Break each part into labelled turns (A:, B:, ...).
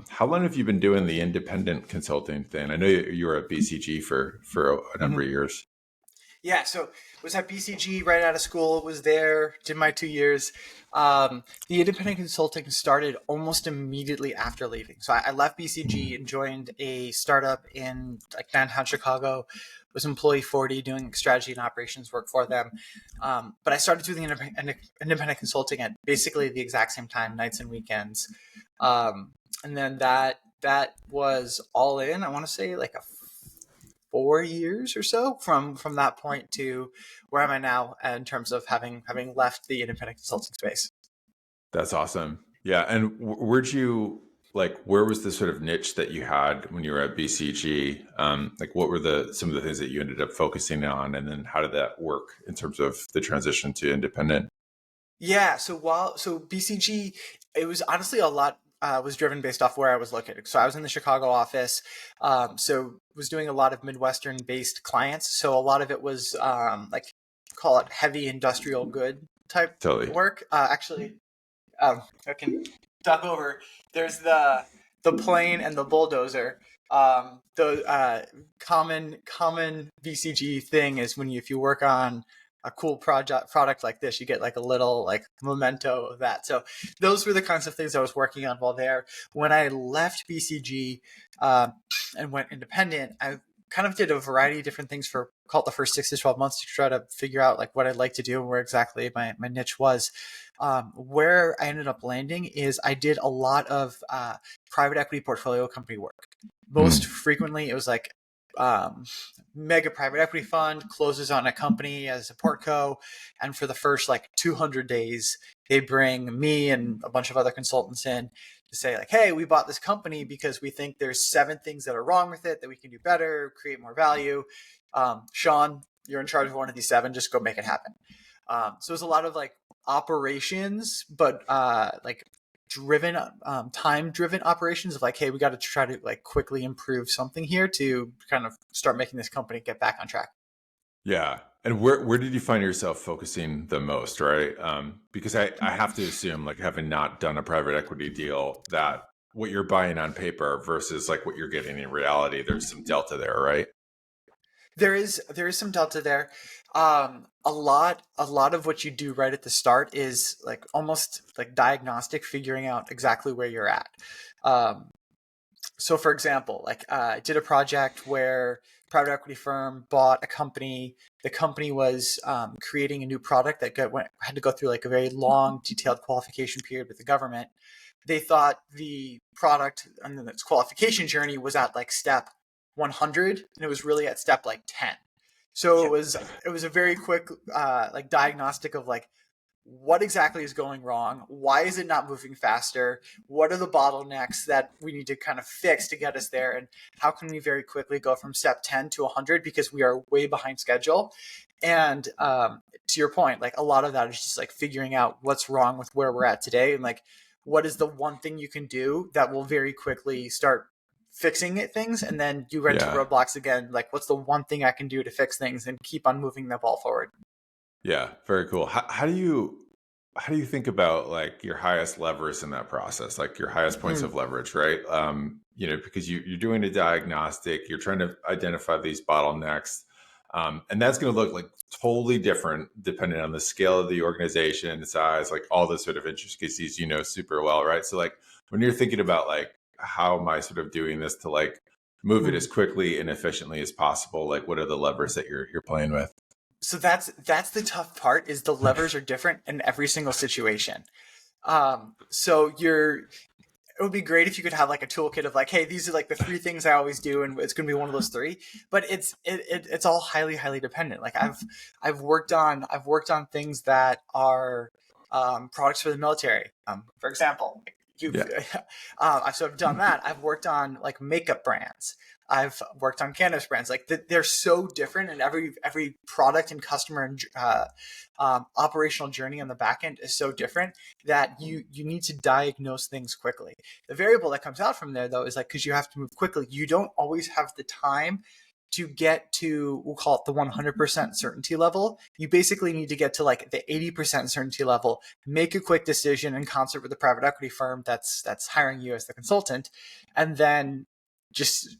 A: How long have you been doing the independent consulting thing? I know you were at BCG for a number
B: Mhm.
A: of years.
B: Yeah, so was at BCG right out of school, was there, did my 2 years. The independent consulting started almost immediately after leaving. So I left BCG and joined a startup in like downtown Chicago, was employee 40 doing strategy and operations work for them. But I started doing independent consulting at basically the exact same time, nights and weekends. And then that was all in, I want to say like a 4 years or so from that point to where am I now in terms of having left the independent consulting space.
A: That's awesome. Yeah, and where'd you like? Where was the sort of niche that you had when you were at BCG? Like, what were the some of the things that you ended up focusing on, and then how did that work in terms of the transition to independent?
B: Yeah, so BCG, it was honestly a lot was driven based off where I was located. So I was in the Chicago office, so was doing a lot of Midwestern based clients. So a lot of it was like call it heavy industrial good type
A: Totally.
B: work. Actually, I can duck over. There's the plane and the bulldozer. The common VCG thing is when if you work on a cool product like this, you get like a little like memento of that. So those were the kinds of things I was working on while there. When I left BCG and went independent, I kind of did a variety of different things for called the first 6 to 12 months to try to figure out like what I'd like to do and where exactly my niche was. Where I ended up landing is I did a lot of private equity portfolio company work. Most
A: Mm.
B: frequently, it was like um, mega private equity fund closes on a company as a portco, and for the first like 200 days, they bring me and a bunch of other consultants in to say like, hey, we bought this company because we think there's 7 things that are wrong with it that we can do better, create more value. Sean, you're in charge of one of these 7. Just go make it happen. So it was a lot of like operations, but like driven, time driven operations of like, hey, we got to try to like quickly improve something here to kind of start making this company get back on track.
A: Yeah. And where did you find yourself focusing the most, right? Because I have to assume, like having not done a private equity deal, that what you're buying on paper versus like what you're getting in reality, there's some delta there, right?
B: There is some delta there. A lot of what you do right at the start is like almost like diagnostic, figuring out exactly where you're at. Um, so for example, like I did a project where private equity firm bought a company. The company was creating a new product that had to go through like a very long, detailed qualification period with the government. They thought the product and its qualification journey was at like step 100, and it was really at step like 10. So it was a very quick like diagnostic of like what exactly is going wrong? Why is it not moving faster? What are the bottlenecks that we need to kind of fix to get us there? And how can we very quickly go from step 10 to 100 because we are way behind schedule? And to your point, like a lot of that is just like figuring out what's wrong with where we're at today and like what is the one thing you can do that will very quickly start fixing it things, and then you run into
A: Yeah.
B: roadblocks again, like what's the one thing I can do to fix things and keep on moving the ball forward.
A: Yeah. Very cool. How do you think about like your highest levers in that process, like your highest points
B: Mm.
A: of leverage, right? Because you're doing a diagnostic, you're trying to identify these bottlenecks, and that's going to look like totally different depending on the scale of the organization, the size, like all the sort of intricacies you know super well, right? So like when you're thinking about like how am I sort of doing this to like move it as
B: Mm.
A: quickly and efficiently as possible, like what are the levers that you're playing with?
B: So that's the tough part is the levers are different in every single situation. So it would be great if you could have like a toolkit of like, hey, these are like the 3 things I always do, and it's going to be one of those 3. But it's all highly dependent. Like I've worked on things that are products for the military. For example, you've
A: Yeah.
B: I've sort of done that. I've worked on like makeup brands. I've worked on cannabis brands. Like they're so different, and every product and customer and operational journey on the back end is so different that you need to diagnose things quickly. The variable that comes out from there though is like because you have to move quickly, you don't always have the time to get to, we'll call it the 100% certainty level, you basically need to get to like the 80% certainty level, make a quick decision in concert with the private equity firm that's hiring you as the consultant, and then just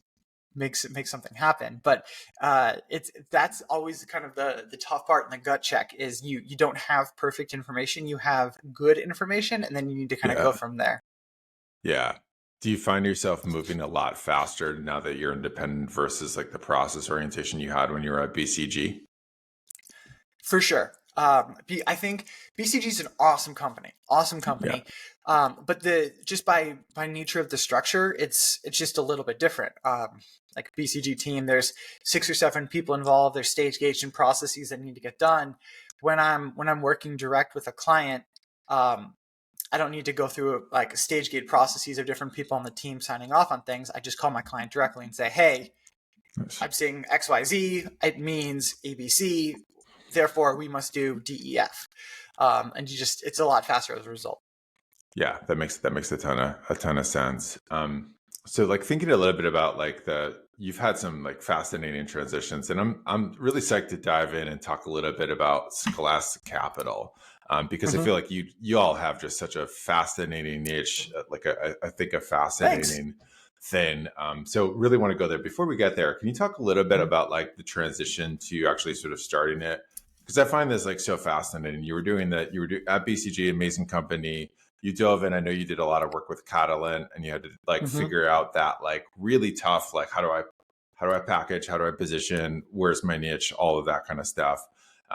B: make something happen. But that's always kind of the tough part in the gut check is you don't have perfect information, you have good information, and then you need to kind of go
A: Yeah.
B: from there.
A: Yeah. Do you find yourself moving a lot faster now that you're independent versus like the process orientation you had when you were at BCG?
B: For sure. I think BCG is an awesome company,
A: Yeah.
B: but just by nature of the structure, it's just a little bit different. Like BCG team, there's 6 or 7 people involved. There's stage gates and processes that need to get done. When I'm working direct with a client, I don't need to go through like stage gate processes of different people on the team signing off on things. I just call my client directly and say, "Hey,
A: Nice.
B: I'm seeing XYZ. It means ABC. Therefore, we must do DEF." And it's a lot faster as a result.
A: Yeah, that makes a ton of sense. So like thinking a little bit about like you've had some like fascinating transitions, and I'm really psyched to dive in and talk a little bit about Scholastic Capital, because I
B: Mm-hmm.
A: feel like you all have just such a fascinating niche, I think a
B: Thanks.
A: fascinating thing. So really want to go there. Before we get there, can you talk a little bit
B: Mm-hmm.
A: about like the transition to actually sort of starting it? Because I find this like so fascinating. You were doing that. At BCG, amazing company. You dove in. I know you did a lot of work with Catalan, and you had to like
B: Mm-hmm.
A: figure out that like really tough, like how do I package, how do I position, where's my niche, all of that kind of stuff.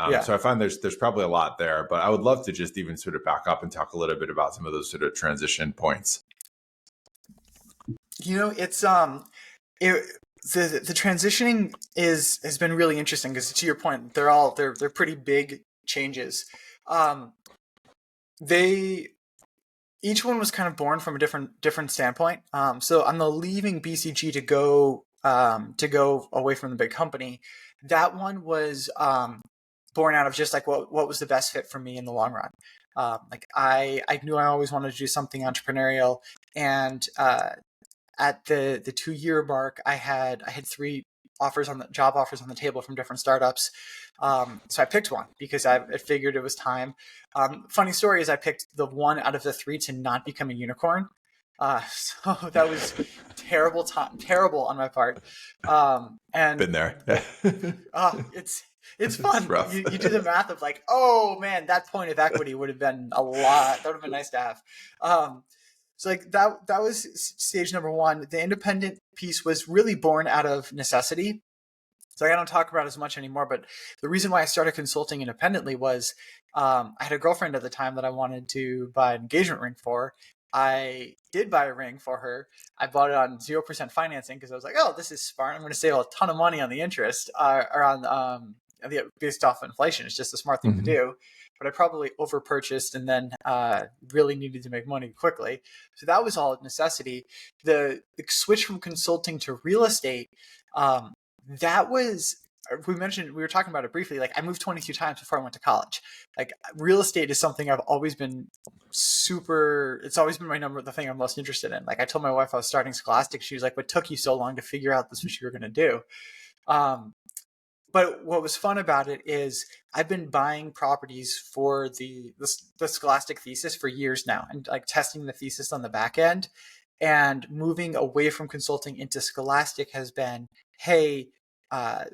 B: Yeah.
A: So I find there's probably a lot there, but I would love to just even sort of back up and talk a little bit about some of those sort of transition points.
B: It's it, the transitioning has been really interesting because to your point, they're pretty big changes. Um, they Each one was kind of born from a different standpoint. So on the leaving BCG to go away from the big company, that one was born out of just like what was the best fit for me in the long run. Like I knew I always wanted to do something entrepreneurial, and at the 2-year mark, I had 3 job offers on the table from different startups. So I picked one because I figured it was time. Funny story is I picked the one out of the 3 to not become a unicorn. So that was terrible on my part. And
A: Been there.
B: it's
A: It's
B: fun.
A: rough.
B: You do the math of like, oh man, that point of equity would have been a lot. That would have been nice to have. So like that was stage number 1. The independent piece was really born out of necessity. So I don't talk about it as much anymore, but the reason why I started consulting independently was I had a girlfriend at the time that I wanted to buy an engagement ring for. I did buy a ring for her. I bought it on 0% financing because I was like, oh, this is smart. I'm going to save a ton of money on the interest or on based off inflation. It's just a smart thing to
A: Mhm.
B: do. But I probably over purchased and then really needed to make money quickly. So that was all necessity. The switch from consulting to real estate, that was, we were talking about it briefly. Like I moved 22 times before I went to college. Like real estate is something I've always been it's always been the thing I'm most interested in. Like I told my wife I was starting Scholastic. She was like, what took you so long to figure out this what you were going to do? Um, but what was fun about it is I've been buying properties for the Scholastic thesis for years now, and like testing the thesis on the back end, and moving away from consulting into Scholastic has been, hey, I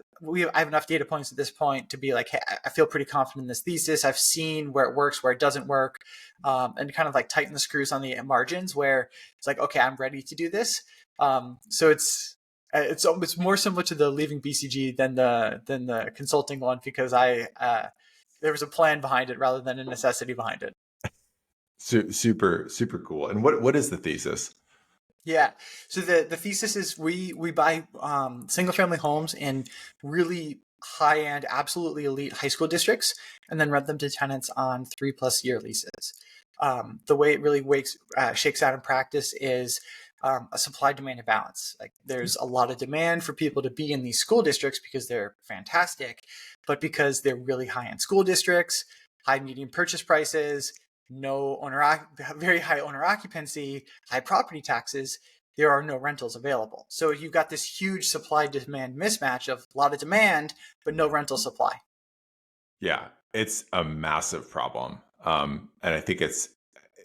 B: have enough data points at this point to be like, hey, I feel pretty confident in this thesis. I've seen where it works, where it doesn't work, and kind of like tighten the screws on the margins where it's like, okay, I'm ready to do this. So it's more similar to the leaving BCG than the consulting one because there was a plan behind it rather than a necessity behind it.
A: Super cool. And what is the thesis?
B: Yeah. So the thesis is we buy single family homes in really high end, absolutely elite high school districts, and then rent them to tenants on 3+ year leases. The way it really shakes out in practice is a supply demand imbalance. Like there's a lot of demand for people to be in these school districts because they're fantastic, but because they're really high end school districts, high median purchase prices, no very high owner occupancy, high property taxes, there are no rentals available. So you've got this huge supply demand mismatch of a lot of demand, but no rental supply.
A: Yeah, it's a massive problem. And I think it's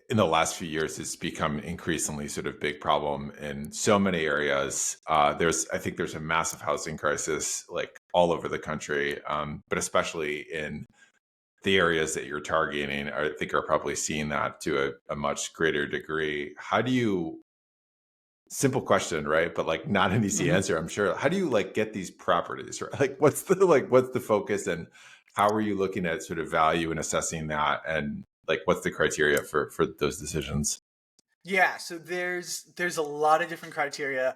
A: in the last few years, it's become increasingly sort of big problem in so many areas. I think there's a massive housing crisis like all over the country, but especially in the areas that you're targeting, I think are probably seeing that to a much greater degree. How do you, simple question, right? But like not an easy
B: Mm-hmm.
A: answer, I'm sure. How do you like get these properties, right? Like what's the focus and how are you looking at sort of value and assessing that? And like, what's the criteria for those decisions?
B: Yeah, so there's a lot of different criteria.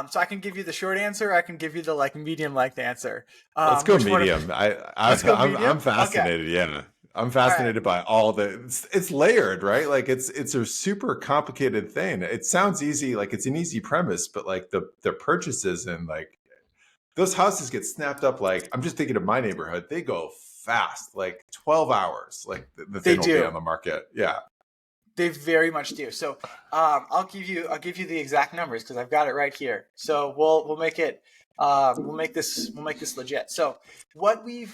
B: So I can give you the short answer. I can give you the like medium length answer.
A: Let's go
B: Which one?
A: medium.
B: Let's go
A: I'm
B: medium. Okay.
A: fascinated. Yeah, I'm
B: All right.
A: fascinated by all the. It's layered, right? Like it's a super complicated thing. It sounds easy, like it's an easy premise, but like the purchases and like those houses get snapped up. Like I'm just thinking of my neighborhood. They go fast, like 12 hours. Like the
B: They
A: thing will be
B: do.
A: on the market. Yeah,
B: They very much do. So I'll give you the exact numbers because I've got it right here. So we'll make it we'll make this legit. So what we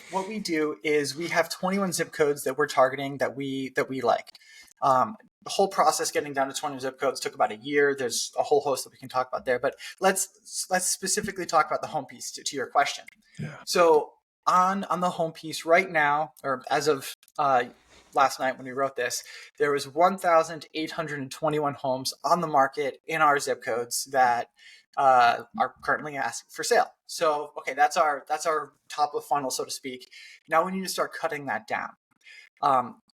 B: do is we have 21 zip codes that we're targeting that we like. The whole process getting down to 20 zip codes took about a year. There's a whole host that we can talk about there, but let's specifically talk about the home piece to your question.
A: yeah.
B: So on the home piece right now, or as of last night when we wrote this, there was 1,821 homes on the market in our zip codes that are currently asked for sale. So okay, that's our top of funnel, so to speak. Now we need to start cutting that down.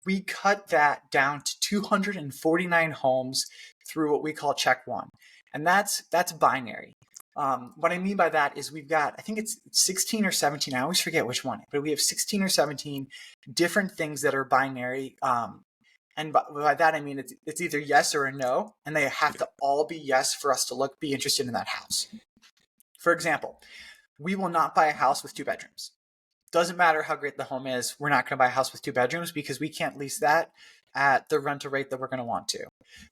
B: We cut that down to 249 homes through what we call check one, and that's binary. What I mean by that is we've got, I think it's 16 or 17, I always forget which one, but we have 16 or 17 different things that are binary. And by that, I mean, it's either yes or a no, and they have to all be yes for us to be interested in that house. For example, we will not buy a house with 2 bedrooms. Doesn't matter how great the home is. We're not going to buy a house with 2 bedrooms because we can't lease that at the rental rate that we're going to want to.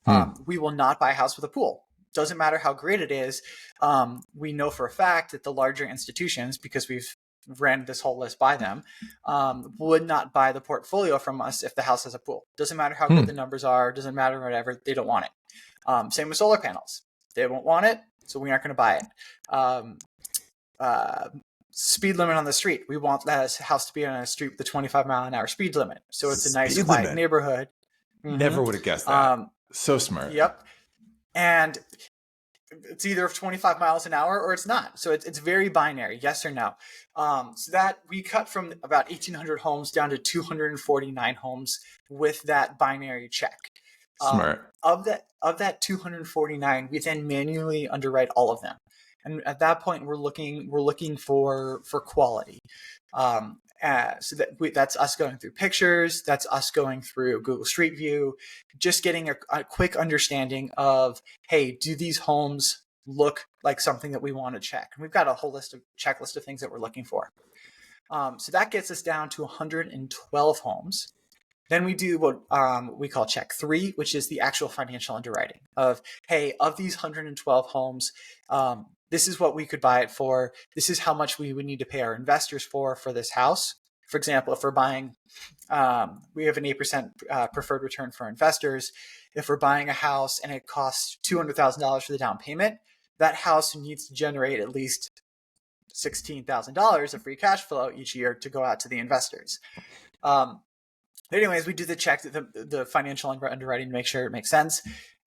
A: Hmm.
B: We will not buy a house with a pool. Doesn't matter how great it is. We know for a fact that the larger institutions, because we've ran this whole list by them, would not buy the portfolio from us if the house has a pool. Doesn't matter how good
A: Hmm.
B: the numbers are. Doesn't matter whatever. They don't want it. Same with solar panels. They won't want it, so we aren't going to buy it. Uh, Speed limit on the street. We want that house to be on a street with a 25-mile-an-hour speed limit, so it's a nice,
A: Speed
B: quiet
A: limit.
B: neighborhood.
A: Never would have guessed that. So smart.
B: Yep. And it's either 25 miles an hour or it's not. So it's very binary, yes or no. So that we cut from about 1,800 homes down to 249 homes with that binary check.
A: Smart.
B: Of that 249, we then manually underwrite all of them. And at that point, we're looking for quality. So that's us going through pictures. That's us going through Google Street View, just getting a quick understanding of, hey, do these homes look like something that we want to check? And we've got a whole checklist of things that we're looking for. So that gets us down to 112 homes. Then we do what we call check three, which is the actual financial underwriting of, hey, of these 112 homes, this is what we could buy it for. This is how much we would need to pay our investors for this house. For example, if we're buying, we have an 8% preferred return for investors. If we're buying a house and it costs $200,000 for the down payment, that house needs to generate at least $16,000 of free cash flow each year to go out to the investors. Anyways, we do the financial underwriting to make sure it makes sense.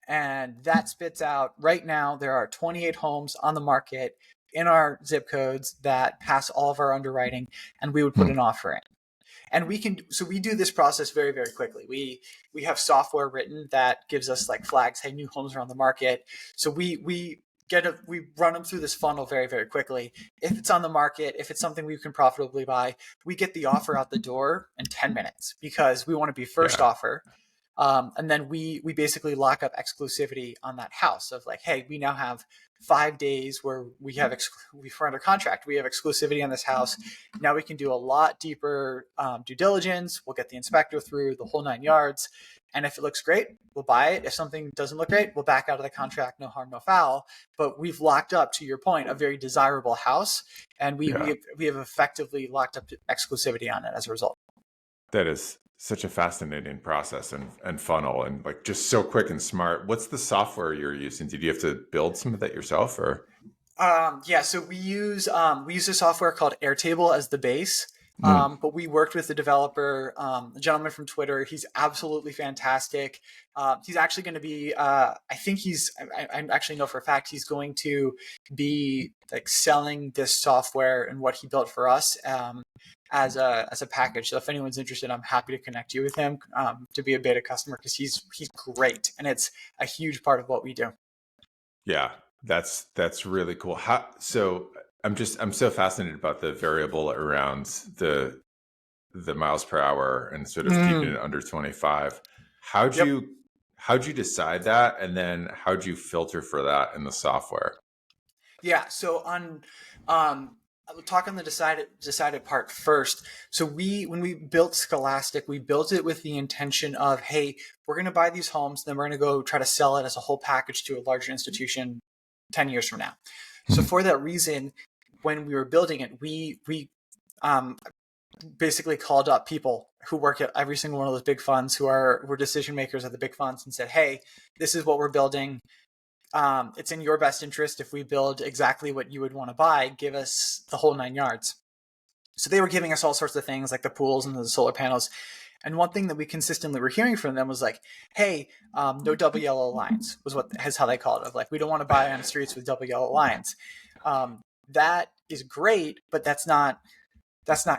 B: And that spits out, right now, there are 28 homes on the market in our zip codes that pass all of our underwriting, and we would put an offer in. And we do this process very, very quickly. We have software written that gives us like flags, hey, new homes are on the market. So we run them through this funnel very, very quickly. If it's on the market, if it's something we can profitably buy, we get the offer out the door in 10 minutes because we want to be first
A: Yeah.
B: offer. And then we basically lock up exclusivity on that house of like, hey, we now have 5 days where we're under contract. We have exclusivity on this house. Now we can do a lot deeper due diligence. We'll get the inspector through the whole 9 yards. And if it looks great, we'll buy it. If something doesn't look great, we'll back out of the contract. No harm, no foul. But we've locked up, to your point, a very desirable house, and we have effectively locked up exclusivity on it as a result.
A: That is such a fascinating process and funnel, and like just so quick and smart. What's the software you're using? Did you have to build some of that yourself, or?
B: So we use a software called Airtable as the base. But we worked with the developer, a gentleman from Twitter. He's absolutely fantastic. He's actually going to be, I actually know for a fact he's going to be like selling this software and what he built for us as a package. So if anyone's interested, I'm happy to connect you with him to be a beta customer, because he's great, and it's a huge part of what we do.
A: Yeah, that's really cool. So I'm so fascinated about the variable around the miles per hour and sort of keeping it under 25. How'd you decide that, and then how'd you filter for that in the software?
B: Yeah, so I'll talk on the decided part first. So when we built Scholastic, we built it with the intention of, hey, we're going to buy these homes, then we're going to go try to sell it as a whole package to a larger institution 10 years from now. So for that reason, when we were building it, we basically called up people who work at every single one of those big funds, who were decision makers at the big funds, and said, hey, this is what we're building. It's in your best interest if we build exactly what you would want to buy. Give us the whole 9 yards. So they were giving us all sorts of things like the pools and the solar panels. And one thing that we consistently were hearing from them was like, hey, no double yellow lines is how they called it. Of like, we don't want to buy on the streets with double yellow lines. That is great, but that's not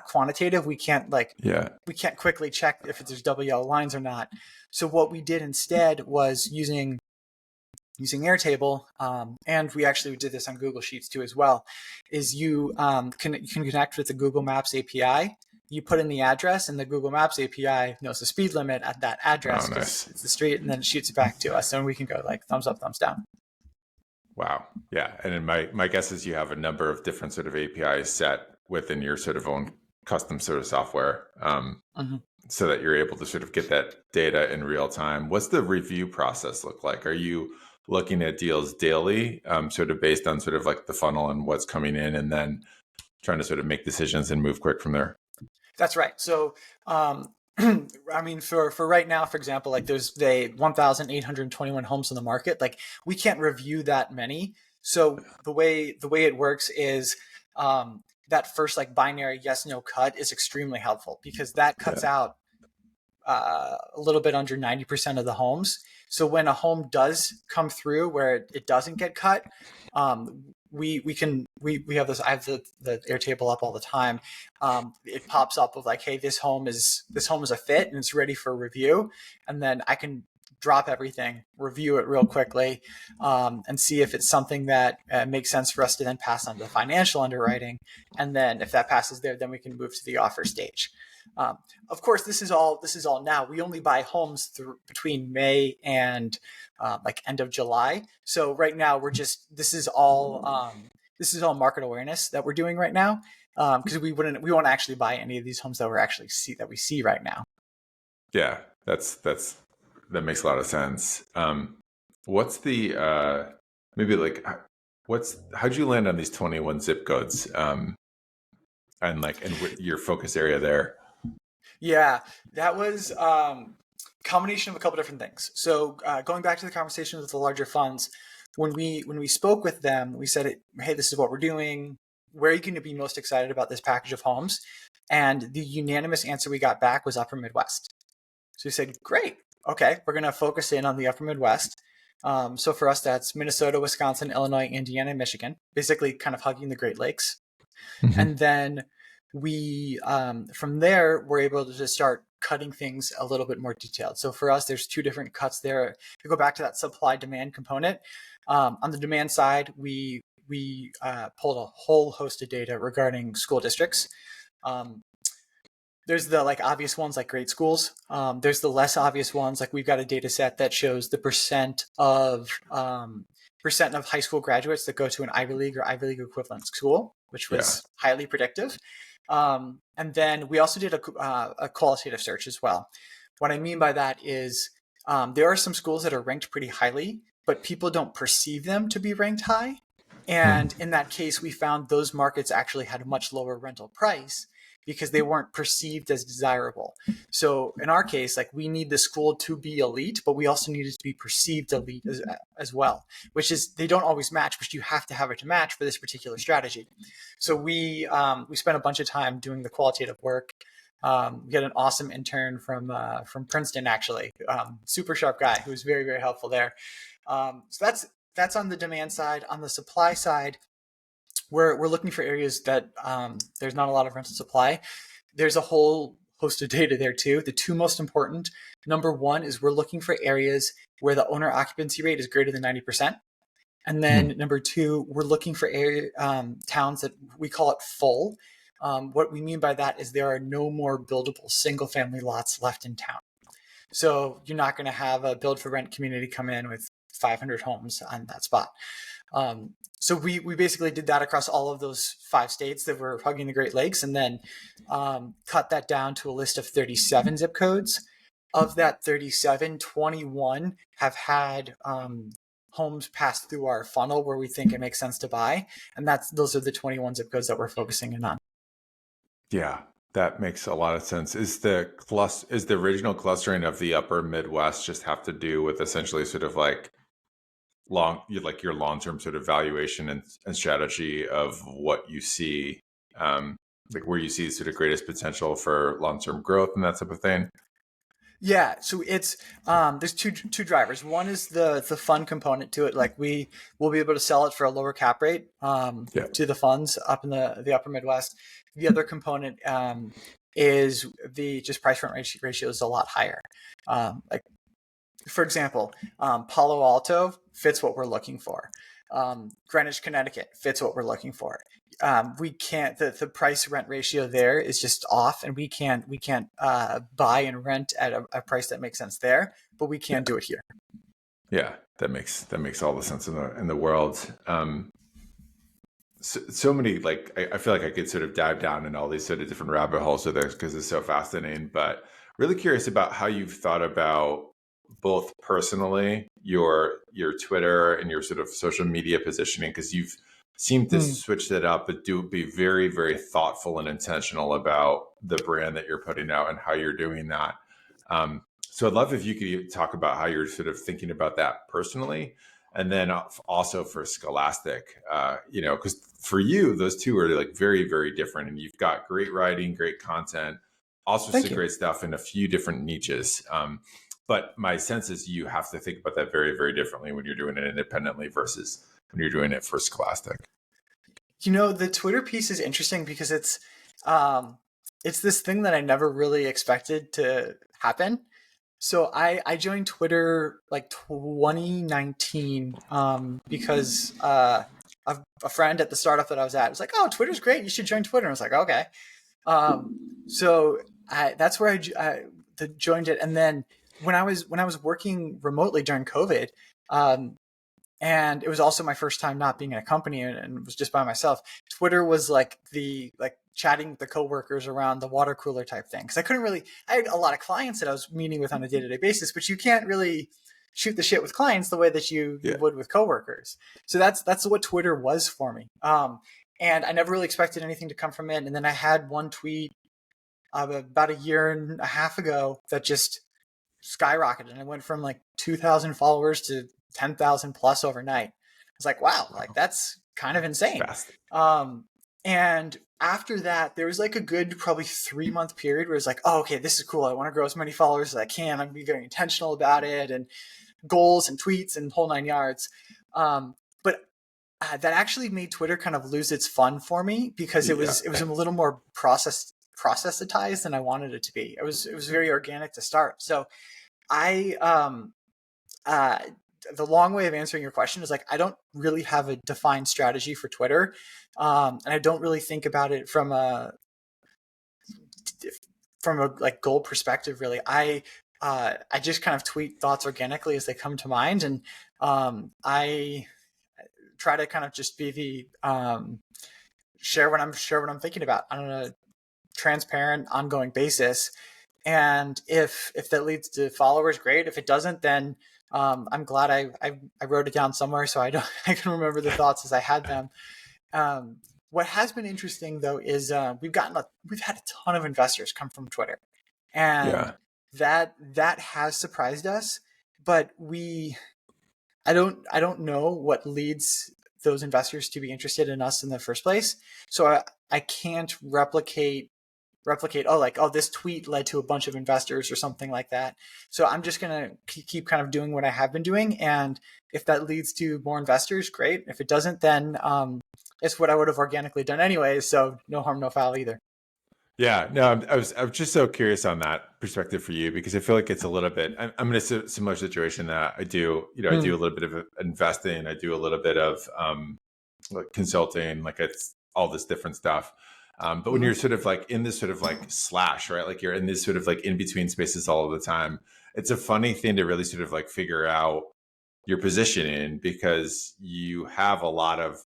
B: quantitative. We can't quickly check if there's double yellow lines or not. So what we did instead was using Airtable, and we actually did this on Google Sheets too as well, is you can connect with the Google Maps API. You put in the address, and the Google Maps API knows the speed limit at that address, because
A: nice.
B: it's the street, and then it shoots it back to us, and we can go like thumbs up, thumbs down.
A: Wow. Yeah. And then my guess is you have a number of different sort of APIs set within your sort of own custom sort of software, so that you're able to sort of get that data in real time. What's the review process look like? Are you looking at deals daily, sort of based on sort of like the funnel and what's coming in, and then trying to sort of make decisions and move quick from there?
B: That's right. So, I mean, for right now, for example, like there's 1,821 homes in the market. Like we can't review that many. So the way it works is that first like binary yes no cut is extremely helpful, because that cuts out a little bit under 90% of the homes. So when a home does come through where it doesn't get cut, we have this. I have the Airtable up all the time. It pops up with like, hey, this home is a fit and it's ready for review, and then I can drop everything, review it real quickly, and see if it's something that makes sense for us to then pass on to the financial underwriting. And then if that passes there, then we can move to the offer stage. Of course, this is all now. We only buy homes between May and like end of July. So right now this is all market awareness that we're doing right now, because we won't actually buy any of these homes that we see right now.
A: Yeah, that makes a lot of sense. What's the maybe like how'd you land on these 21 zip codes, and your focus area there?
B: Yeah, that was combination of a couple different things. So going back to the conversation with the larger funds, when we spoke with them, we said, hey, this is what we're doing. Where are you going to be most excited about this package of homes? And the unanimous answer we got back was Upper Midwest. So we said, great. Okay, we're going to focus in on the Upper Midwest. So for us, that's Minnesota, Wisconsin, Illinois, Indiana, and Michigan, basically kind of hugging the Great Lakes. And then we, from there, we're able to just start cutting things a little bit more detailed. So for us, there's two different cuts there. To go back to that supply-demand component, on the demand side, we pulled a whole host of data regarding school districts. There's the like obvious ones like grade schools. There's the less obvious ones, like we've got a data set that shows the percent of high school graduates that go to an Ivy League or Ivy League equivalent school, which
A: Yeah.
B: was highly predictive. And then we also did a qualitative search as well. What I mean by that is there are some schools that are ranked pretty highly, but people don't perceive them to be ranked high.
A: Hmm.
B: And in that case, we found those markets actually had a much lower rental price because they weren't perceived as desirable. So in our case, like we need the school to be elite, but we also need it to be perceived elite as well, which is they don't always match, but you have to have it to match for this particular strategy. So we spent a bunch of time doing the qualitative work. We had an awesome intern from Princeton, actually, super sharp guy who was very, very helpful there. So that's on the demand side. On the supply side, we're looking for areas that there's not a lot of rental supply. There's a whole host of data there too. The two most important, number one, is we're looking for areas where the owner occupancy rate is greater than 90%. And then number two, we're looking for towns that we call it full. What we mean by that is there are no more buildable single family lots left in town. So you're not going to have a build for rent community come in with 500 homes on that spot. So we basically did that across all of those 5 states that were hugging the Great Lakes, and then cut that down to a list of 37 zip codes. Of that 37, 21 have had homes pass through our funnel where we think it makes sense to buy, and those are the 21 zip codes that we're focusing in on.
A: Yeah, that makes a lot of sense. Is the original clustering of the upper Midwest just have to do with essentially sort of like your long-term sort of valuation and strategy of what you see, like where you see sort of greatest potential for long-term growth and that type of thing?
B: Yeah, so it's there's two drivers. One is the fund component to it. Like we will be able to sell it for a lower cap rate
A: Yeah.
B: to the funds up in the upper Midwest. The other component is the just price rent ratio is a lot higher. Like for example, Palo Alto fits what we're looking for. Greenwich, Connecticut fits what we're looking for. We can't, the price rent ratio there is just off, and we can't buy and rent at a price that makes sense there, but we can do it here.
A: Yeah, that makes all the sense in the world. So many, like I feel like I could sort of dive down in all these sort of different rabbit holes with this because it's so fascinating. But really curious about how you've thought about both personally your Twitter and your sort of social media positioning, because you've seemed to
B: Hmm.
A: switch that up, but do be very, very thoughtful and intentional about the brand that you're putting out and how you're doing that. So I'd love if you could talk about how you're sort of thinking about that personally, and then also for Scholastic, because for you, those two are like very, very different, and you've got great writing, great content, also
B: Thank
A: some
B: you.
A: great stuff in a few different niches. But my sense is you have to think about that very, very differently when you're doing it independently versus when you're doing it for Scholastic.
B: The Twitter piece is interesting because it's this thing that I never really expected to happen. So I joined Twitter like 2019 because a friend at the startup that I was at was like, "Oh, Twitter's great. You should join Twitter." And I was like, "Okay." Um, so that's where I joined it. And then when I was working remotely during COVID, um, and it was also my first time not being in a company and was just by myself. Twitter was like the chatting with the coworkers around the water cooler type thing, because I had a lot of clients that I was meeting with on a day-to-day basis, but you can't really shoot the shit with clients the way that you
A: Yeah.
B: would with coworkers. So that's what Twitter was for me. And I never really expected anything to come from it. And then I had one tweet about a year and a half ago that just skyrocketed, and it went from like 2,000 followers to 10,000 plus overnight. I was like, wow, like
A: Wow.
B: that's kind of
A: It's
B: insane.
A: fast.
B: And after that, there was like a good probably 3-month period where it's like, oh, okay, this is cool. I want to grow as many followers as I can. I'm be very intentional about it, and goals and tweets and whole 9 yards. But that actually made Twitter kind of lose its fun for me because it
A: Yeah.
B: was a little more processitized than I wanted it to be. It was very organic to start. So I uh the long way of answering your question is like I don't really have a defined strategy for Twitter, and I don't really think about it from a from a like goal perspective, really, I just kind of tweet thoughts organically as they come to mind, and I try to kind of just be the share what I'm thinking about on a transparent, ongoing basis. And if that leads to followers, great. If it doesn't, then I'm glad I wrote it down somewhere so I don't I can remember the thoughts as I had them. What has been interesting though is we've had a ton of investors come from Twitter, and
A: Yeah.
B: that has surprised us. But I don't know what leads those investors to be interested in us in the first place. So I can't replicate this tweet led to a bunch of investors or something like that. So I'm just gonna keep kind of doing what I have been doing, and if that leads to more investors, great. If it doesn't, then it's what I would have organically done anyways. So no harm, no foul either.
A: Yeah, no, I was just so curious on that perspective for you because I feel like it's a little bit. I'm in a similar situation that I do. I
B: Mm,
A: do a little bit of investing. I do a little bit of like consulting. Like it's all this different stuff. But when
B: mm-hmm,
A: you're sort of like in this sort of like slash, right? Like you're in this sort of like in between spaces all of the time. It's a funny thing to really sort of like figure out your position in because you have a lot of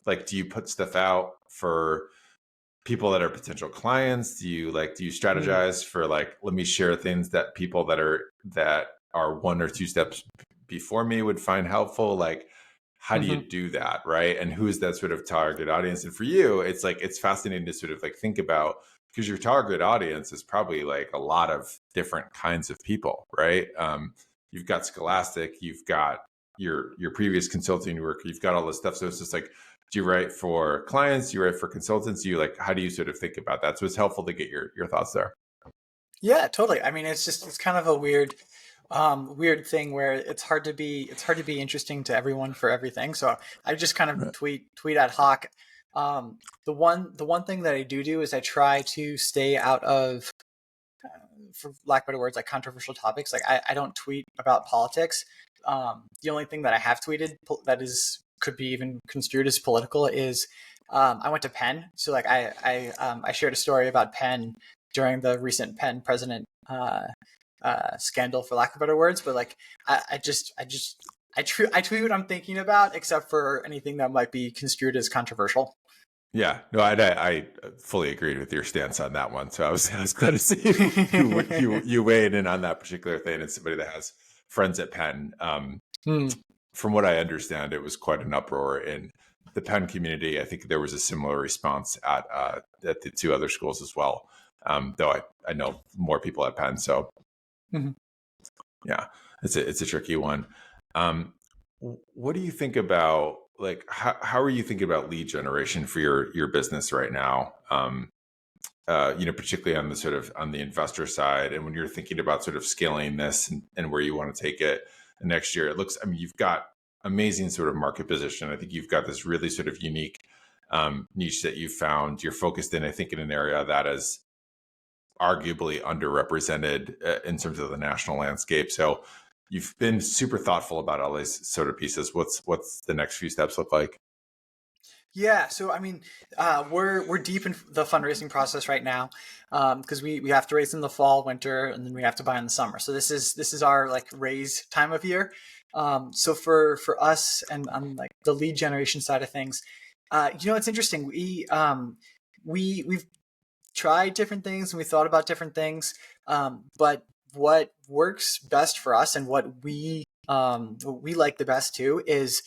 A: like. Do you put stuff out for people that are potential clients? Do you
B: mm,
A: strategize for like, let me share things that people that are one or two steps before me would find helpful? Like, how do you
B: mm-hmm.
A: do that, right? And who is that sort of target audience? And for you, it's like it's fascinating to sort of like think about because your target audience is probably like a lot of different kinds of people, right? You've got Scholastic, you've got your previous consulting work, you've got all this stuff. So it's just like, do you write for clients? Do you write for consultants? Do you like, how do you sort of think about that? So it's helpful to get your thoughts there.
B: Yeah, totally. I mean, it's kind of a weird thing where it's hard to be interesting to everyone for everything. So I just kind of
A: Right.
B: tweet ad hoc. The one thing that I do is I try to stay out of, for lack of better words, like controversial topics. Like I don't tweet about politics. The only thing that I have tweeted that is could be even construed as political is I went to Penn. So like I shared a story about Penn during the recent Penn president scandal, for lack of better words. But like I tweet what I'm thinking about, except for anything that might be construed as controversial.
A: Yeah, no, I fully agreed with your stance on that one. So I was glad to see you weighed in on that particular thing. As somebody that has friends at Penn,
B: Hmm.
A: from what I understand, it was quite an uproar in the Penn community. I think there was a similar response at the two other schools as well. Though I know more people at Penn, so
B: Mhm.
A: yeah, it's a tricky one. Um, what do you think about like how are you thinking about lead generation for your business right now? Particularly on the sort of on the investor side, and when you're thinking about sort of scaling this and where you want to take it next year, it looks. I mean, you've got amazing sort of market position. I think you've got this really sort of unique niche that you found. You're focused in, I think, in an area that is arguably underrepresented in terms of the national landscape. So you've been super thoughtful about all these sort of pieces. What's the next few steps look like?
B: Yeah, so I mean, we're deep in the fundraising process right now, because we have to raise in the fall, winter, and then we have to buy in the summer. So this is our like raise time of year. So for us and on like the lead generation side of things, it's interesting. We've tried different things and we thought about different things, but what works best for us and what we like the best too is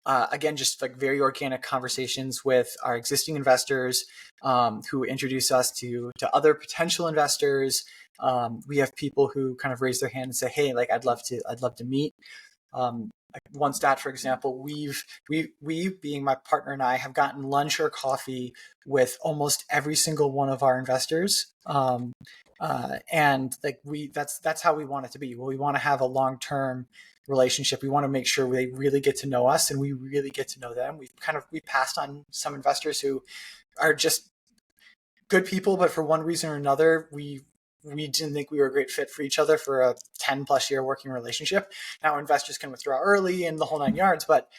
B: again, just like very organic conversations with our existing investors, who introduce us to other potential investors. We have people who kind of raise their hand and say, "Hey, like I'd love to meet." Like one stat, for example, we being my partner and I have gotten lunch or coffee with almost every single one of our investors. And like that's how we want it to be. Well, we want to have a long-term relationship. We want to make sure they really get to know us and we really get to know them. We passed on some investors who are just good people, but for one reason or another, we didn't think we were a great fit for each other for a 10 plus year working relationship. Now investors can withdraw early and the whole nine yards, but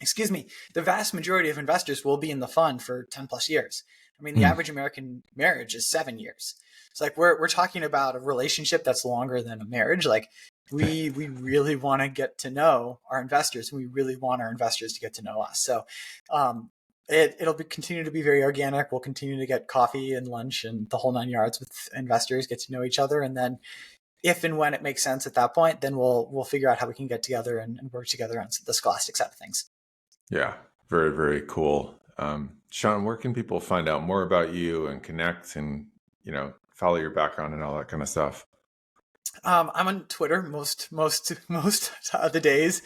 B: the vast majority of investors will be in the fund for 10 plus years. I mean, the average American marriage is 7 years. It's like we're talking about a relationship that's longer than a marriage. Like we really want to get to know our investors, and we really want our investors to get to know us. So it'll continue to be very organic. We'll continue to get coffee and lunch and the whole 9 yards with investors, get to know each other, and then if and when it makes sense at that point, then we'll figure out how we can get together and work together on the Scholastic side of things.
A: Yeah, very, very cool. Sean, where can people find out more about you and connect and, follow your background and all that kind of stuff?
B: I'm on Twitter most of the days.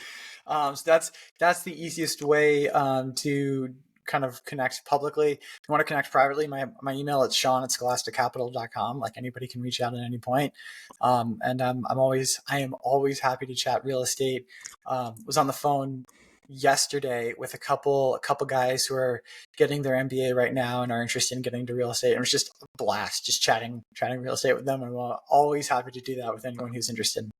B: So that's the easiest way to kind of connect publicly. If you want to connect privately, my email is sean@scholasticcapital.com. Like anybody can reach out at any point. And I am always happy to chat real estate. Was on the phone yesterday with a couple guys who are getting their MBA right now and are interested in getting into real estate. And it was just a blast, just chatting real estate with them. And I'm always happy to do that with anyone who's interested.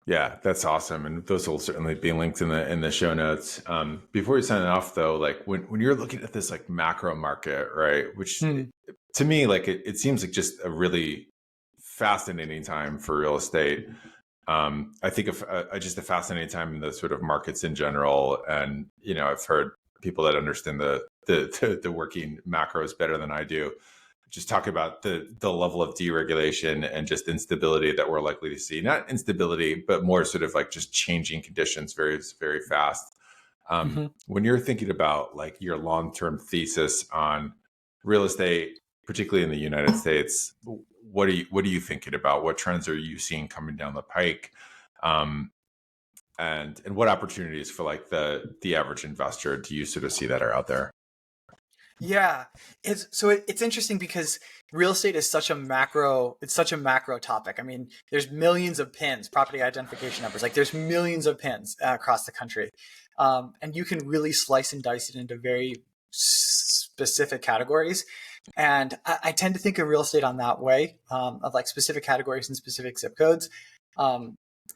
A: Yeah, that's awesome, and those will certainly be linked in the show notes. Before we sign off, though, like when you're looking at this like macro market, right? Which to me, like it seems like just a really fascinating time for real estate. I think of just a fascinating time in the sort of markets in general, and I've heard people that understand the working macros better than I do just talk about the level of deregulation and just instability that we're likely to see. Not instability, but more sort of like just changing conditions very, very fast. When you're thinking about like your long-term thesis on real estate, particularly in the United States, what are you thinking about? What trends are you seeing coming down the pike? And what opportunities for like the average investor do you sort of see that are out there?
B: Yeah, it's interesting because real estate is such a macro topic. I mean, there's millions of pins, property identification numbers, like there's millions of pins across the country. And you can really slice and dice it into very specific categories. And I tend to think of real estate on that way, of like specific categories and specific zip codes.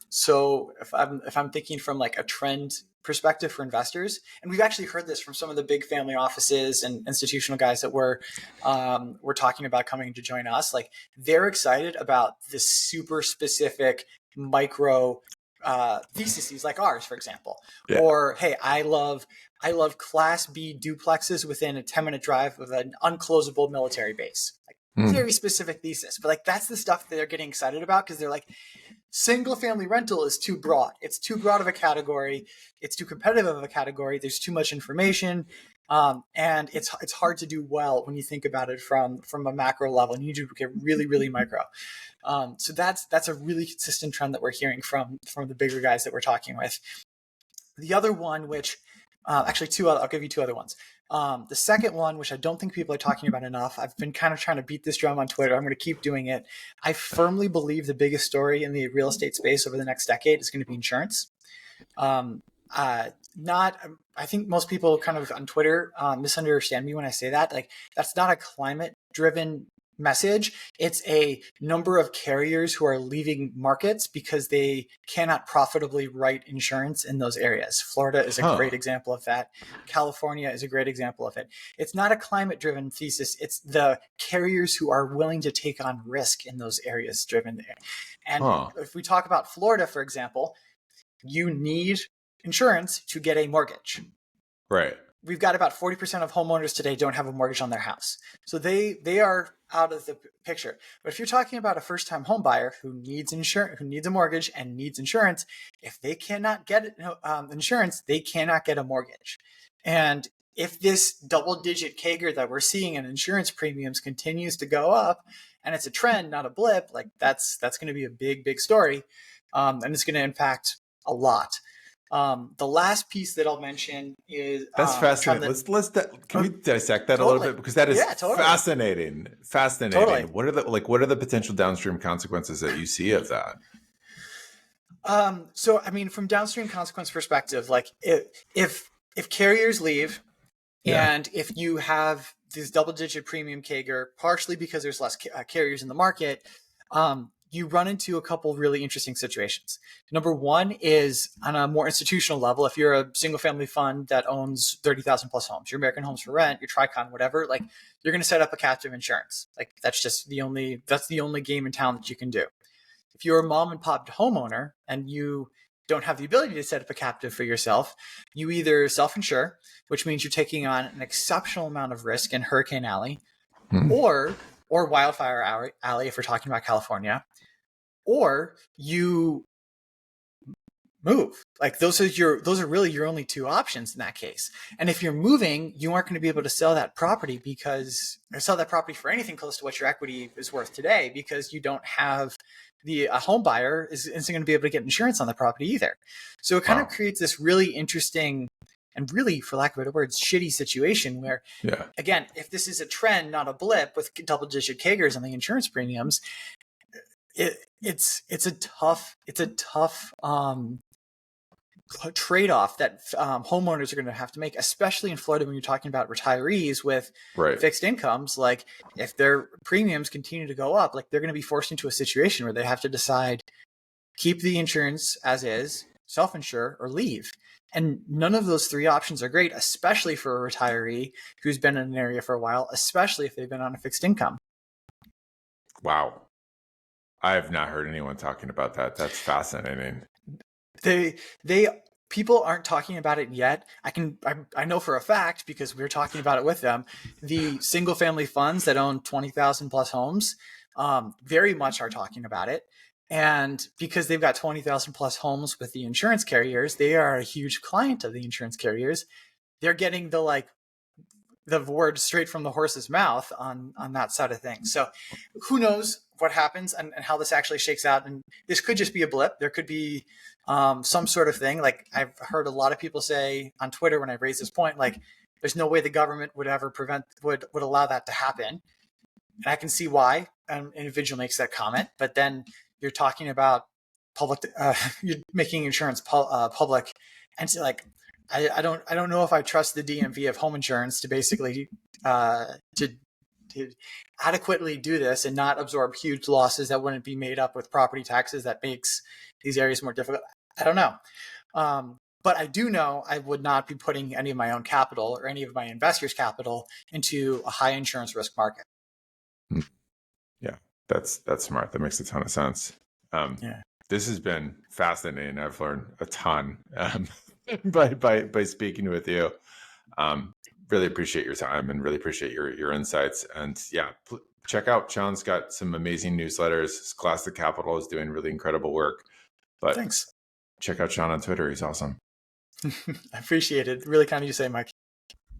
B: So if I'm thinking from like a trend perspective for investors, and we've actually heard this from some of the big family offices and institutional guys that we're talking about coming to join us, like they're excited about this super specific micro theses like ours, for example. Yeah. Or, hey, I love Class B duplexes within a 10-minute drive of an unclosable military base. Like very specific thesis, but like that's the stuff that they're getting excited about because they're like, single family rental is too broad. It's too broad of a category. It's too competitive of a category. There's too much information. And it's hard to do well when you think about it from a macro level. You need to get really, really micro. So that's a really consistent trend that we're hearing from the bigger guys that we're talking with. The other one, which actually I'll give you two other ones. The second one, which I don't think people are talking about enough, I've been kind of trying to beat this drum on Twitter. I'm going to keep doing it. I firmly believe the biggest story in the real estate space over the next decade is going to be insurance. I think most people kind of on Twitter misunderstand me when I say that. Like that's not a climate driven message. It's a number of carriers who are leaving markets because they cannot profitably write insurance in those areas. Florida is a great example of that. California is a great example of it. It's not a climate driven thesis. It's the carriers who are willing to take on risk in those areas driven there. And if we talk about Florida, for example, you need insurance to get a mortgage.
A: Right.
B: We've got about 40% of homeowners today don't have a mortgage on their house. So they are out of the picture. But if you're talking about a first-time home buyer who needs insurance, who needs a mortgage and needs insurance, if they cannot get insurance, they cannot get a mortgage. And if this double-digit CAGR that we're seeing in insurance premiums continues to go up, and it's a trend, not a blip, like that's going to be a big, big story, and it's going to impact a lot. The last piece that I'll mention is
A: that's fascinating. Can we dissect that a little bit, because that is fascinating. Fascinating. Totally. What are the potential downstream consequences that you see of that?
B: So I mean, from downstream consequence perspective, like if carriers leave, and if you have this double-digit premium CAGR, partially because there's less carriers in the market, you run into a couple really interesting situations. Number one is on a more institutional level. If you're a single family fund that owns 30,000 plus homes, your American Homes for Rent, your Tricon, whatever, like you're going to set up a captive insurance. Like that's the only game in town that you can do. If you're a mom and pop homeowner and you don't have the ability to set up a captive for yourself, you either self-insure, which means you're taking on an exceptional amount of risk in Hurricane Alley, or Wildfire Alley if we're talking about California, or you move. Like those are really your only two options in that case. And if you're moving, you aren't going to be able to sell that property for anything close to what your equity is worth today, because you don't have a home buyer isn't going to be able to get insurance on the property either. So it kind of creates this really interesting and really, for lack of better words, shitty situation where, again, if this is a trend, not a blip with double-digit CAGRs on the insurance premiums, it's a tough trade-off that homeowners are going to have to make, especially in Florida when you're talking about retirees with fixed incomes. Like if their premiums continue to go up, like they're going to be forced into a situation where they have to decide, keep the insurance as is, self-insure, or leave. And none of those three options are great, especially for a retiree who's been in an area for a while, especially if they've been on a fixed income. Wow.
A: I have not heard anyone talking about that. That's fascinating.
B: People aren't talking about it yet. I know for a fact, because we're talking about it with them, the single family funds that own 20,000 plus homes very much are talking about it. And because they've got 20,000 plus homes with the insurance carriers, they are a huge client of the insurance carriers. They're getting the word straight from the horse's mouth on that side of things. So who knows what happens and how this actually shakes out. And this could just be a blip. There could be some sort of thing. Like I've heard a lot of people say on Twitter when I raised this point, like there's no way the government would ever would allow that to happen. And I can see why an individual makes that comment, but then you're talking about public, you're making insurance public. And so like, I don't know if I trust the DMV of home insurance to basically to adequately do this and not absorb huge losses that wouldn't be made up with property taxes that makes these areas more difficult. I don't know. But I do know I would not be putting any of my own capital or any of my investors' capital into a high insurance risk market.
A: Yeah, that's smart. That makes a ton of sense. This has been fascinating. I've learned a ton by speaking with you. Really appreciate your time and really appreciate your insights. And check out Sean's got some amazing newsletters. Scholastic Capital is doing really incredible work. But
B: thanks.
A: Check out Sean on Twitter. He's awesome.
B: I appreciate it. Really kind of you to say, Mike.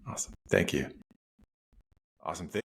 A: Awesome. Thank you. Awesome.